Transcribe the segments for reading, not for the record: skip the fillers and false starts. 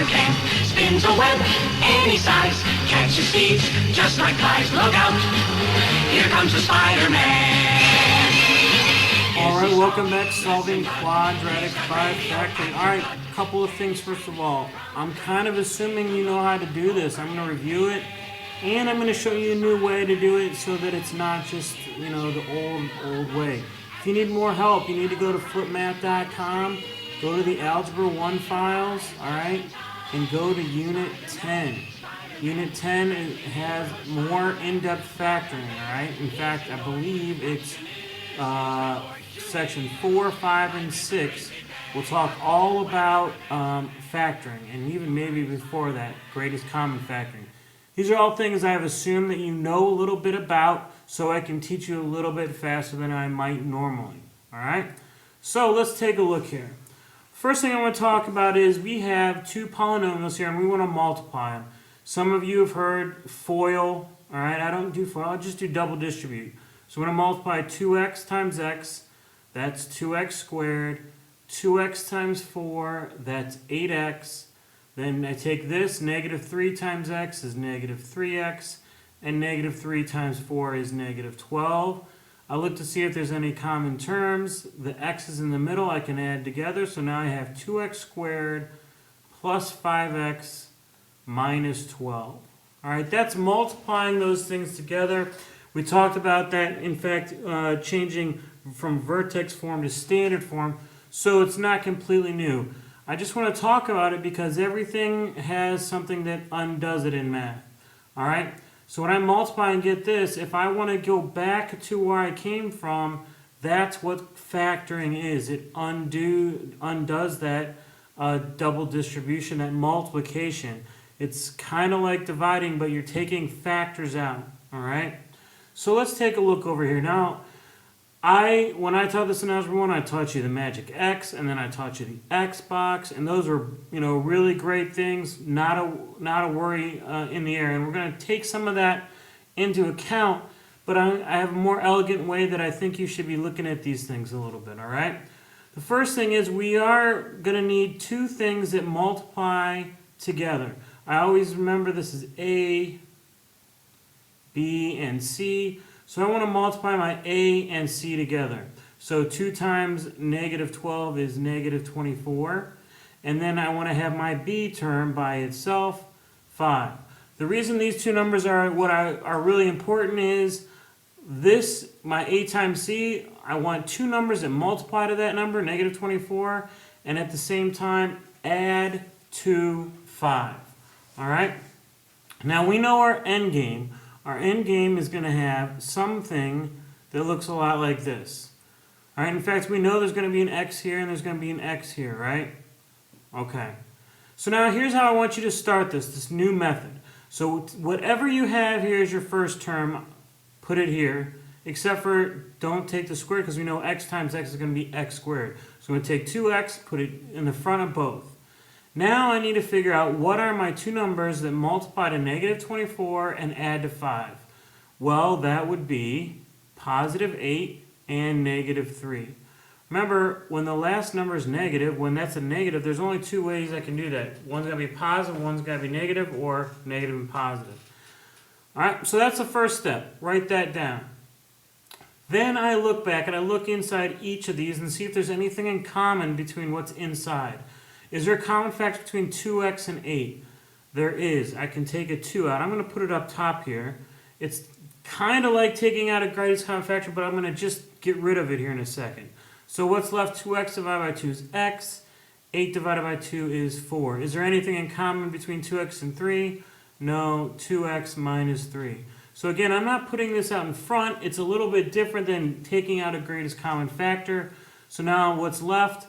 spider can. Spins a web any size, catches thieves just like flies. Look out, here comes the Spider-Man. Alright, welcome back, solving Quadratics by factoring. Alright, a couple of things first of all. I'm kind of assuming you know how to do this. I'm going to review it, and I'm going to show you a new way to do it so that it's not just, you know, the old way. If you need more help, you need to go to flipmath.com, go to the Algebra 1 files, alright, and go to Unit 10. Unit 10 has more in-depth factoring, alright? In fact, I believe it's Section 4, 5, and 6 will talk all about factoring, and even maybe before that, greatest common factoring. These are all things I've assumed that you know a little bit about, so I can teach you a little bit faster than I might normally. Alright? So let's take a look here. First thing I want to talk about is we have two polynomials here, and we want to multiply them. Some of you have heard FOIL. Alright, I don't do FOIL, I'll just do double distribute. So we're going to multiply 2x times x, that's 2x squared. 2x times 4, that's 8x. Then I take this, negative 3 times x is negative 3x, and negative 3 times 4 is negative 12. I look to see if there's any common terms. The x's in the middle I can add together, so now I have 2x squared plus 5x minus 12. Alright, that's multiplying those things together. We talked about that, in fact, changing from vertex form to standard form, so it's not completely new. I just want to talk about it because everything has something that undoes it in math. Alright, so when I multiply and get this, if I want to go back to where I came from, that's what factoring is. It undoes that double distribution, that multiplication. It's kind of like dividing, but you're taking factors out. Alright, so let's take a look over here. Now, when I taught this in Algebra 1, I taught you the magic X, and then I taught you the X box, and those are, you know, really great things, not a worry in the air. And we're going to take some of that into account, but I have a more elegant way that I think you should be looking at these things a little bit, all right? The first thing is we are going to need two things that multiply together. I always remember this is A, B, and C. So I want to multiply my A and C together. So 2 times negative 12 is negative 24. And then I want to have my B term by itself, 5. The reason these two numbers are really important is this, my A times C, I want two numbers that multiply to that number, negative 24, and at the same time add to 5. Alright? Now we know our end game. Our end game is going to have something that looks a lot like this. All right, in fact, we know there's going to be an x here and there's going to be an x here, right? Okay. So now here's how I want you to start this new method. So whatever you have here is your first term, put it here, except for don't take the square because we know x times x is going to be x squared. So I'm going to take 2x, put it in the front of both. Now I need to figure out what are my two numbers that multiply to negative 24 and add to 5. Well, that would be positive 8 and negative 3. Remember, when the last number is negative, when that's a negative, there's only two ways I can do that. One's going to be positive, one's going to be negative, or negative and positive. Alright, so that's the first step. Write that down. Then I look back and I look inside each of these and see if there's anything in common between what's inside. Is there a common factor between 2x and 8? There is. I can take a 2 out. I'm going to put it up top here. It's kind of like taking out a greatest common factor, but I'm going to just get rid of it here in a second. So what's left? 2x divided by 2 is x. 8 divided by 2 is 4. Is there anything in common between 2x and 3? No. 2x minus 3. So again, I'm not putting this out in front. It's a little bit different than taking out a greatest common factor. So now what's left?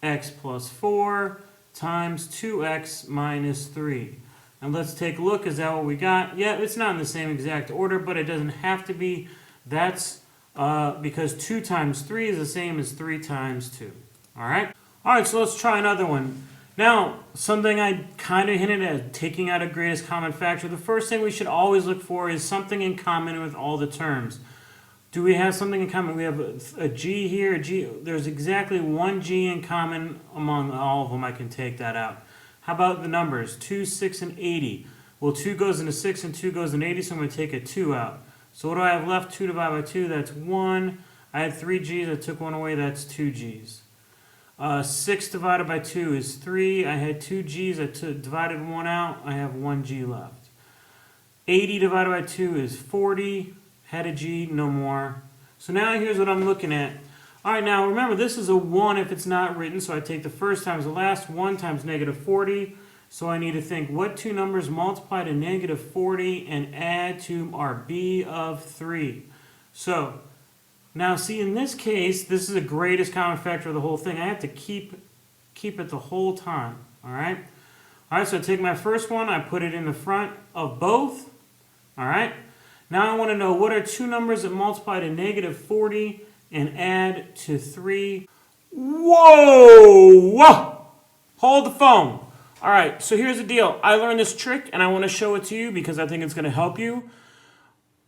X plus 4 times 2x minus 3. And let's take a look. Is that what we got? Yeah, it's not in the same exact order, but it doesn't have to be. That's because 2 times 3 is the same as 3 times 2. All right? All right, so let's try another one. Now, something I kind of hinted at, taking out a greatest common factor. The first thing we should always look for is something in common with all the terms. Do we have something in common? We have a g here, a g. There's exactly one g in common among all of them. I can take that out. How about the numbers? 2, 6, and 80. Well, 2 goes into 6 and 2 goes into 80, so I'm going to take a 2 out. So what do I have left? 2 divided by 2, that's 1. I had 3 G's, I took 1 away, that's 2 G's. 6 divided by 2 is 3. I had 2 G's, I divided 1 out, I have 1 G left. 80 divided by 2 is 40. Had a G, no more. So now here's what I'm looking at. All right, now remember, this is a 1 if it's not written, so I take the first times the last. 1 times negative 40. So I need to think, what two numbers multiply to negative 40 and add to our B of 3? So, now see, in this case, this is the greatest common factor of the whole thing. I have to keep it the whole time, all right? All right, so I take my first one, I put it in the front of both, all right? Now I want to know, what are two numbers that multiply to negative 40 and add to 3? Whoa! Hold the phone. All right, so here's the deal. I learned this trick, and I want to show it to you because I think it's going to help you.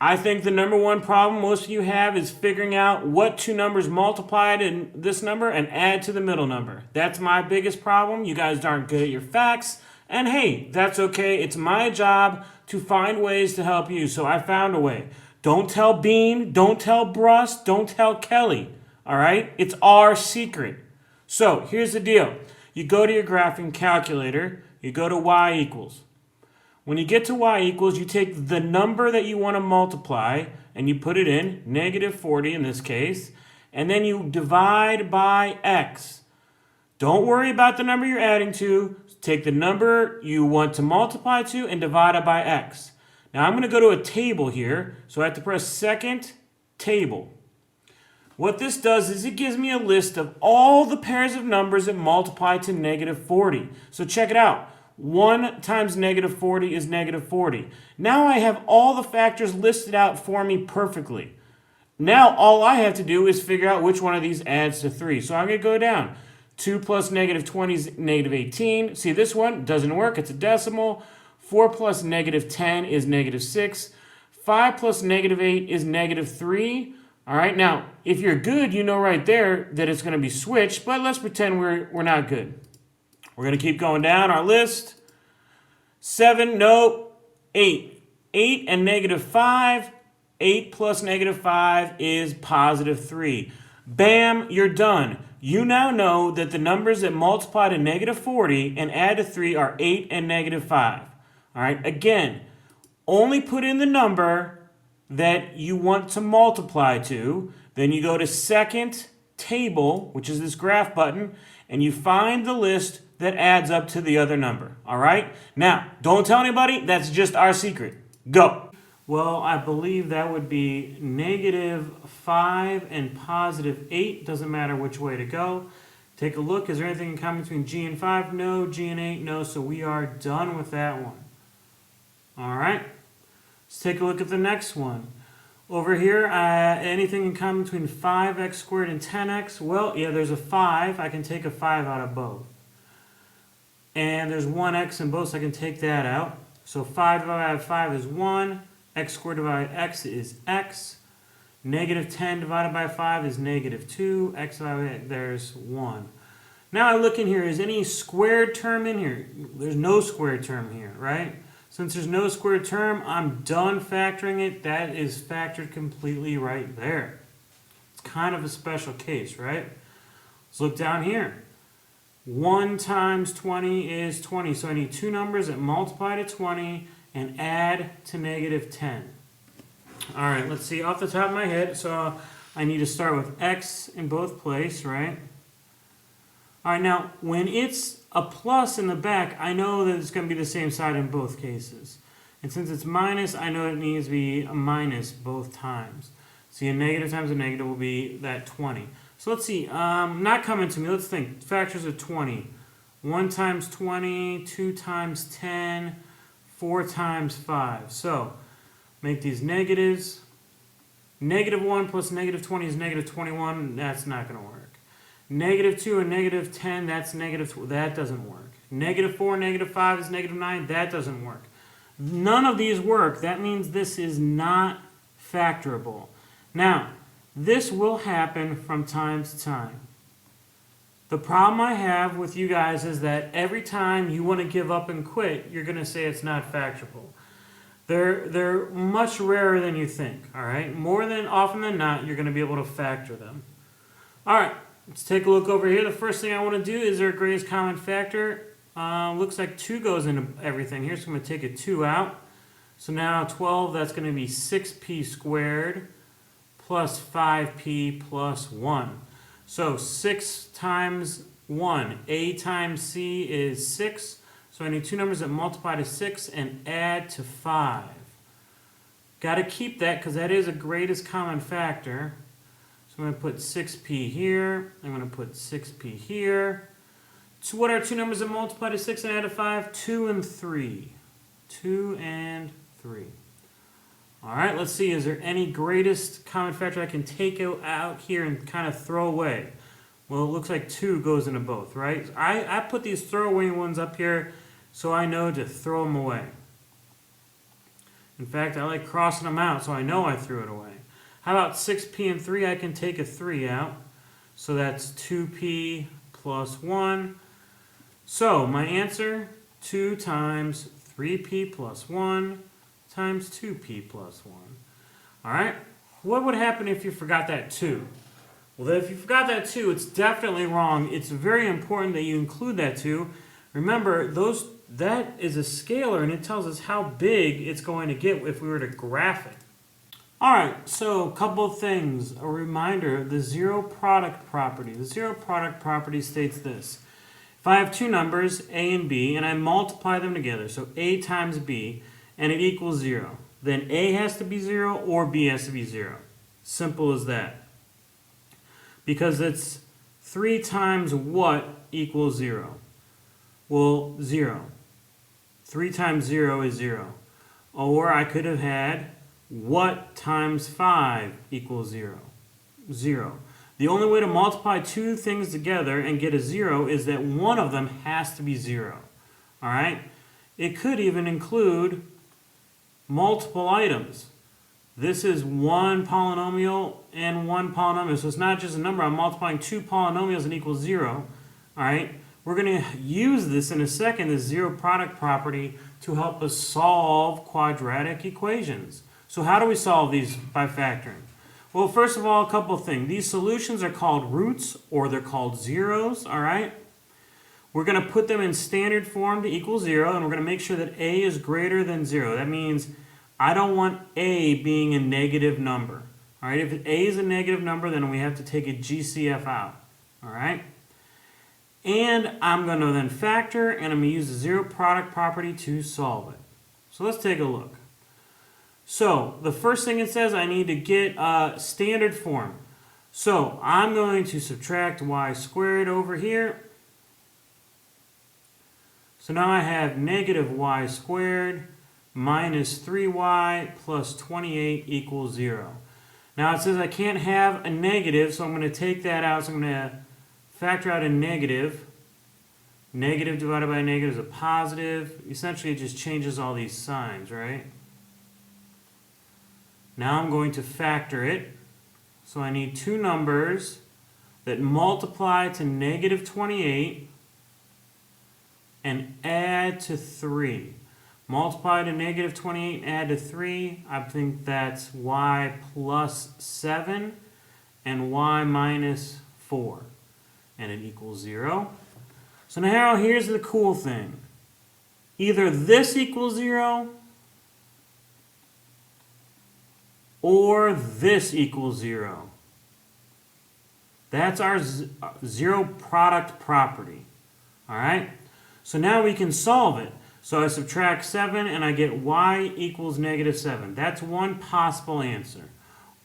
I think the number one problem most of you have is figuring out what two numbers multiplied in this number and add to the middle number. That's my biggest problem. You guys aren't good at your facts. And hey, that's okay. It's my job to find ways to help you. So I found a way. Don't tell Bean. Don't tell Bruss. Don't tell Kelly. All right? It's our secret. So here's the deal. You go to your graphing calculator. You go to y equals. When you get to y equals, you take the number that you want to multiply and you put it in, negative 40 in this case, and then you divide by x. Don't worry about the number you're adding to. Take the number you want to multiply to and divide it by x. Now I'm going to go to a table here, so I have to press second table. What this does is it gives me a list of all the pairs of numbers that multiply to negative 40. So check it out. 1 times negative 40 is negative 40. Now I have all the factors listed out for me perfectly. Now all I have to do is figure out which one of these adds to 3. So I'm going to go down. 2 plus negative 20 is negative 18. See, this one doesn't work. It's a decimal. 4 plus negative 10 is negative 6. 5 plus negative 8 is negative 3. All right, now, if you're good, you know right there that it's going to be switched, but let's pretend we're not good. We're going to keep going down our list. 7, no, 8. 8 and negative 5. 8 plus negative 5 is positive 3. Bam, you're done. You now know that the numbers that multiply to negative 40 and add to 3 are 8 and negative 5. All right, again, only put in the number that you want to multiply to. Then you go to second table, which is this graph button, and you find the list that adds up to the other number. All right? Now, don't tell anybody. That's just our secret. Go. Well, I believe that would be negative 5 and positive 8. Doesn't matter which way to go. Take a look. Is there anything in common between G and 5? No. G and 8? No. So we are done with that one. All right. Let's take a look at the next one. Over here, anything in common between 5x squared and 10x? Well, yeah, there's a 5. I can take a 5 out of both. And there's 1x in both, so I can take that out. So 5 divided by 5 is 1. X squared divided by x is x. Negative 10 divided by 5 is negative 2. X divided by there's 1. Now I look in here. Is any squared term in here? There's no squared term here, right? Since there's no squared term, I'm done factoring it. That is factored completely right there. It's kind of a special case, right? Let's look down here. 1 times 20 is 20. So I need two numbers that multiply to 20 and add to negative 10. All right, let's see. Off the top of my head, so I need to start with x in both places, right? All right, now, when it's a plus in the back, I know that it's going to be the same side in both cases. And since it's minus, I know it needs to be a minus both times. See, a negative times a negative will be that 20. So let's see, not coming to me. Let's think. Factors of 20. 1 times 20, 2 times 10, 4 times 5. So, make these negatives. Negative 1 plus negative 20 is negative 21. That's not going to work. Negative 2 and negative 10, that's negative 2. That doesn't work. Negative 4, negative 5 is negative 9. That doesn't work. None of these work. That means this is not factorable. Now, this will happen from time to time. The problem I have with you guys is that every time you want to give up and quit, you're going to say it's not factorable. They're much rarer than you think, all right? More than often than not, you're going to be able to factor them. All right, let's take a look over here. The first thing I want to do is their greatest common factor. Looks like 2 goes into everything here, so I'm going to take a 2 out. So now 12, that's going to be 6p squared plus 5p plus 1. So 6 times 1, a times c is 6. So I need 2 numbers that multiply to 6 and add to 5. Got to keep that because that is a greatest common factor. So I'm going to put 6p here. I'm going to put 6p here. So what are 2 numbers that multiply to 6 and add to 5? 2 and 3. 2 and 3. All right, let's see. Is there any greatest common factor I can take out here and kind of throw away? Well, it looks like 2 goes into both, right? I put these throwaway ones up here so I know to throw them away. In fact, I like crossing them out so I know I threw it away. How about 6p and 3? I can take a 3 out. So that's 2p plus 1. So my answer, 2 times 3p plus 1 times 2p plus 1. All right, what would happen if you forgot that 2? Well, if you forgot that 2, it's definitely wrong. It's very important that you include that 2. Remember, that is a scalar, and it tells us how big it's going to get if we were to graph it. All right, so a couple of things. A reminder, the zero product property. The zero product property states this. If I have 2 numbers, a and b, and I multiply them together, so a times b, and it equals 0, then a has to be 0 or b has to be 0. Simple as that. Because it's 3 times what equals 0? Well, 0. 3 times 0 is 0. Or I could have had what times 5 equals 0? 0. The only way to multiply 2 things together and get a 0 is that one of them has to be 0. All right? It could even include multiple items. This is one polynomial and one polynomial. So it's not just a number. I'm multiplying 2 polynomials and equals 0. All right? We're going to use this in a second, this zero product property, to help us solve quadratic equations. So how do we solve these by factoring? Well, first of all, a couple of things. These solutions are called roots, or they're called zeros, all right? We're going to put them in standard form to equal 0, and we're going to make sure that a is greater than 0. That means I don't want a being a negative number. All right, if a is a negative number, then we have to take a GCF out. All right? And I'm going to then factor, and I'm going to use the zero product property to solve it. So let's take a look. So the first thing it says, I need to get standard form. So I'm going to subtract y squared over here. So now I have negative y squared minus 3y plus 28 equals 0. Now it says I can't have a negative, so I'm going to take that out. So I'm going to factor out a negative. Negative divided by a negative is a positive. Essentially, it just changes all these signs, right? Now I'm going to factor it. So I need 2 numbers that multiply to negative 28 and add to 3. Multiply to negative 28 and add to 3. I think that's y plus 7 and y minus 4. And it equals 0. So now here's the cool thing. Either this equals 0 or this equals 0. That's our zero product property. All right? So now we can solve it. So I subtract 7 and I get y equals negative 7. That's one possible answer.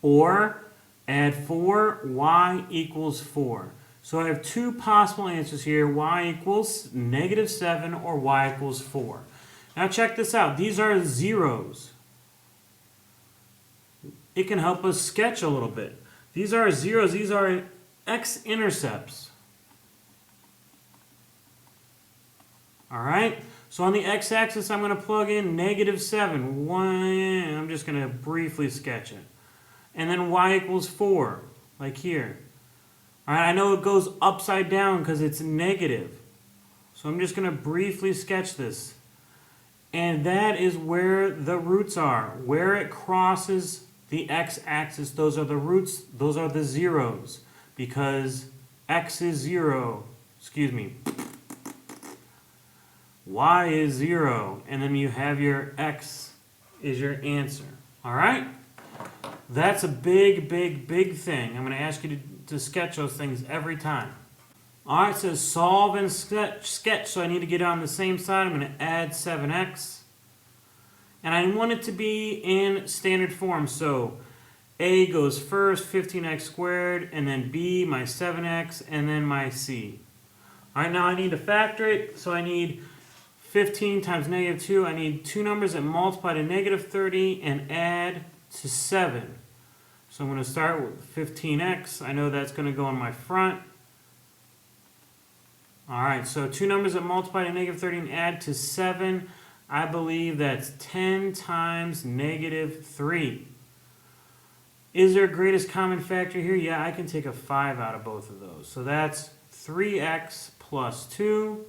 Or add 4, y equals 4. So I have 2 possible answers here. Y equals negative 7 or y equals 4. Now check this out. These are zeros. It can help us sketch a little bit. These are zeros. These are x-intercepts. All right? So on the x-axis, I'm going to plug in negative 7. I'm just going to briefly sketch it. And then y equals 4, like here. All right, I know it goes upside down because it's negative. So I'm just going to briefly sketch this. And that is where the roots are. Where it crosses the x-axis, those are the roots, those are the zeros. Because x is 0, excuse me, y is 0, and then you have your x is your answer. All right? That's a big, big, big thing. I'm going to ask you to sketch those things every time. All right, it says solve and sketch, so I need to get on the same side. I'm going to add 7x. And I want it to be in standard form, so a goes first, 15x squared, and then b, my 7x, and then my c. All right, now I need to factor it, so I need 15 times negative 2. I need two numbers that multiply to negative 30 and add to 7. So I'm going to start with 15x. I know that's going to go in my front. All right, so two numbers that multiply to negative 30 and add to 7. I believe that's 10 times negative 3. Is there a greatest common factor here? Yeah, I can take a 5 out of both of those. So that's 3x plus 2.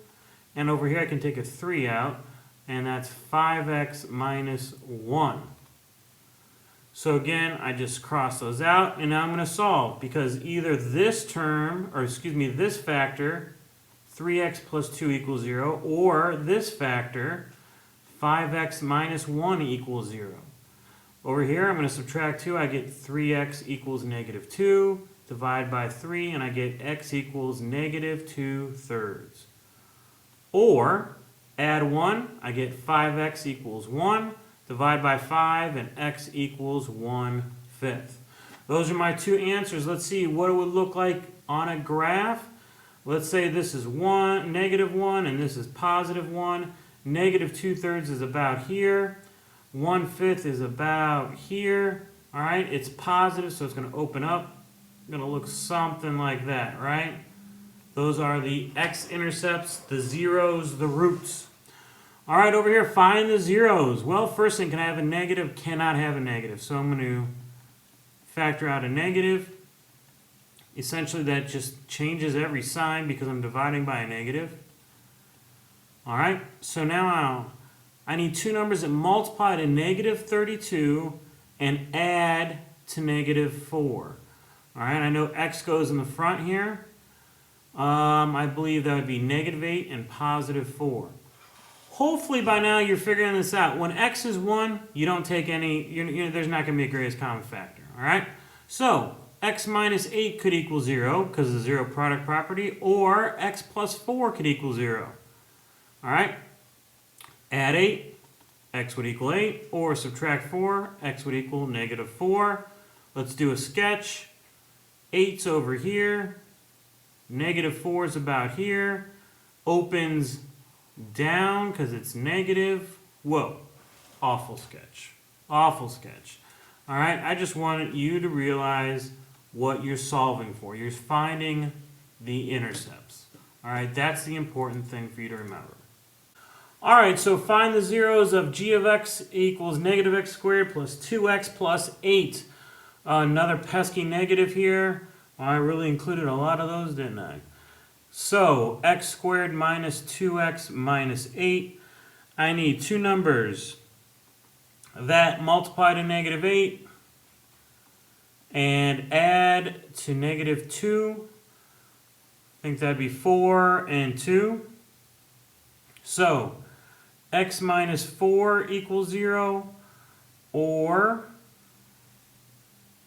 And over here I can take a 3 out. And that's 5x minus 1. So again, I just cross those out. And now I'm going to solve. Because either this term, or excuse me, this factor, 3x plus 2 equals 0, or this factor, 5x minus 1 equals 0. Over here, I'm going to subtract 2. I get 3x equals negative 2. Divide by 3, and I get x equals negative 2/3. Or, add 1. I get 5x equals 1. Divide by 5, and x equals 1/5. Those are my two answers. Let's see what it would look like on a graph. Let's say this is negative 1, and this is positive 1. Negative 2/3 is about here. 1/5 is about here. All right, it's positive, so it's going to open up. It's going to look something like that, right? Those are the x-intercepts, the zeros, the roots. All right, over here, find the zeros. Well, first thing, can I have a negative? Cannot have a negative. So I'm going to factor out a negative. Essentially, that just changes every sign because I'm dividing by a negative. All right, so now I need two numbers that multiply to negative 32 and add to negative 4. All right, I know x goes in the front here. I believe that would be negative 8 and positive 4. Hopefully by now you're figuring this out. When x is 1, you don't take any, there's not going to be a greatest common factor. All right, so x minus 8 could equal 0 because of the zero product property, or x plus 4 could equal 0. All right, add 8, x would equal 8, or subtract 4, x would equal negative 4. Let's do a sketch. 8's over here, negative 4 is about here, opens down because it's negative. Whoa, awful sketch, awful sketch. All right, I just wanted you to realize what you're solving for. You're finding the intercepts. All right, that's the important thing for you to remember. All right, so find the zeros of g of x equals negative x squared plus 2x plus 8. Another pesky negative here. Well, I really included a lot of those, didn't I? So, x squared minus 2x minus 8. I need two numbers that multiply to negative 8 and add to negative 2. I think that'd be 4 and 2. So, x minus 4 equals 0, or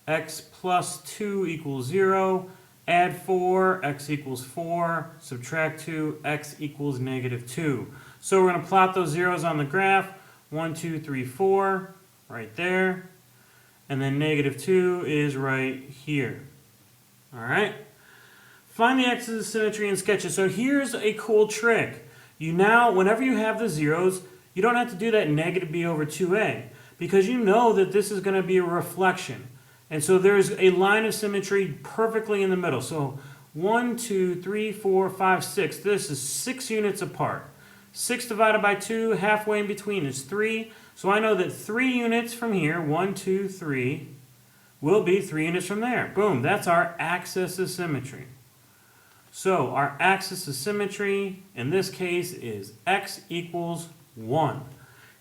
x plus 2 equals 0, add 4, x equals 4, subtract 2, x equals negative 2. So we're going to plot those zeros on the graph. 1, 2, 3, 4, right there. And then negative 2 is right here. All right? Find the axis of symmetry and sketch it. So here's a cool trick. You now, whenever you have the zeros, you don't have to do that negative b over 2a, because you know that this is going to be a reflection. And so there's a line of symmetry perfectly in the middle. So 1, 2, 3, 4, 5, 6. This is 6 units apart. 6 divided by 2, halfway in between is 3. So I know that 3 units from here, 1, 2, 3, will be 3 units from there. Boom, that's our axis of symmetry. So our axis of symmetry in this case is x equals 1.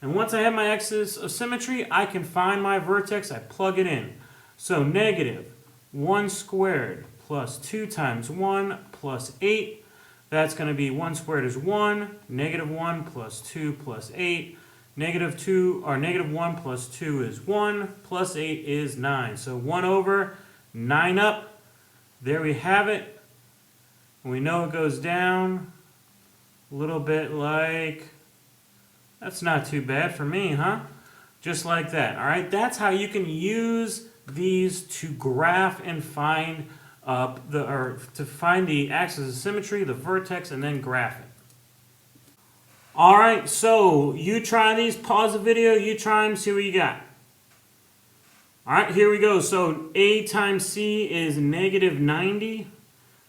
And once I have my axis of symmetry, I can find my vertex. I plug it in. So negative 1 squared plus 2 times 1 plus 8. That's going to be 1 squared is 1, negative 1 plus 2 plus 8. Negative 2, or negative 1 plus 2 is 1, plus 8 is 9. So 1 over, 9 up. There we have it. And we know it goes down a little bit like, that's not too bad for me, huh? Just like that, all right? That's how you can use these to graph and find to find the axis of symmetry, the vertex, and then graph it. All right, so you try these, pause the video, you try them, see what you got. All right, here we go. So A times C is negative 90.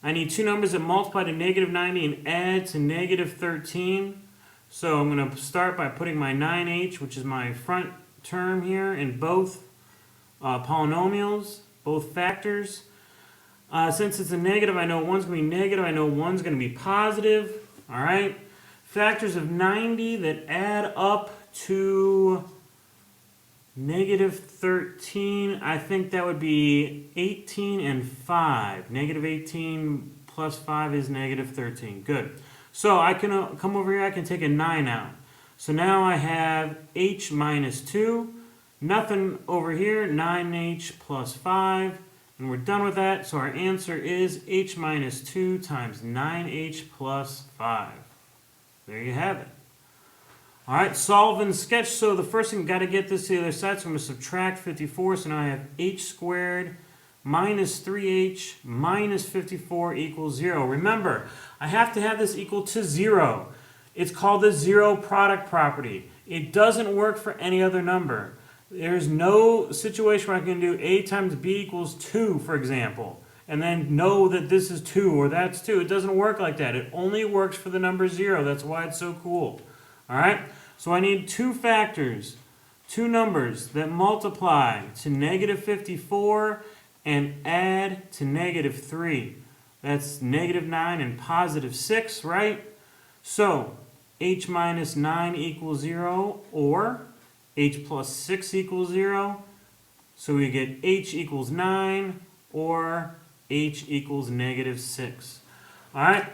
I need two numbers that multiply to negative 90 and add to negative 13. So I'm going to start by putting my 9h, which is my front term here, in both polynomials, both factors. Since it's a negative, I know one's going to be negative, I know one's going to be positive. All right. Factors of 90 that add up to negative 13, I think that would be 18 and 5. Negative 18 plus 5 is negative 13. Good. So I can come over here, I can take a 9 out. So now I have h minus 2. Nothing over here, 9h plus 5. And we're done with that. So our answer is h minus 2 times 9h plus 5. There you have it. All right, solve and sketch. So the first thing, got to get this to the other side. So I'm going to subtract 54. So now I have h squared minus 3h minus 54 equals 0. Remember, I have to have this equal to 0. It's called the zero product property. It doesn't work for any other number. There's no situation where I can do a times b equals 2, for example, and then know that this is 2 or that's 2. It doesn't work like that. It only works for the number 0. That's why it's so cool. All right? So I need two factors, two numbers that multiply to negative 54 and add to negative 3. That's negative 9 and positive 6, right? So h minus 9 equals 0, or h plus 6 equals 0. So we get h equals 9, or h equals negative 6. All right?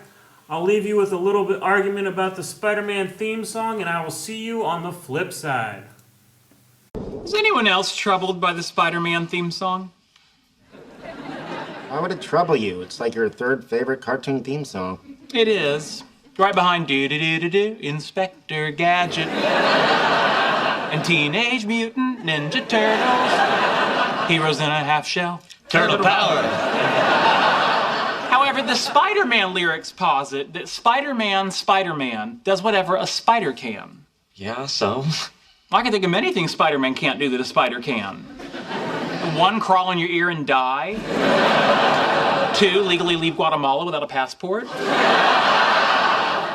I'll leave you with a little bit argument about the Spider-Man theme song, and I will see you on the flip side. Is anyone else troubled by the Spider-Man theme song? Why would it trouble you? It's like your third favorite cartoon theme song. It is. Right behind do-do-do-do-do, Inspector Gadget, and Teenage Mutant Ninja Turtles, Heroes in a Half Shell, Turtle Power. However, the Spider-Man lyrics posit that Spider-Man does whatever a spider can. Yeah, so? I can think of many things Spider-Man can't do that a spider can. 1, crawl in your ear and die. 2, legally leave Guatemala without a passport.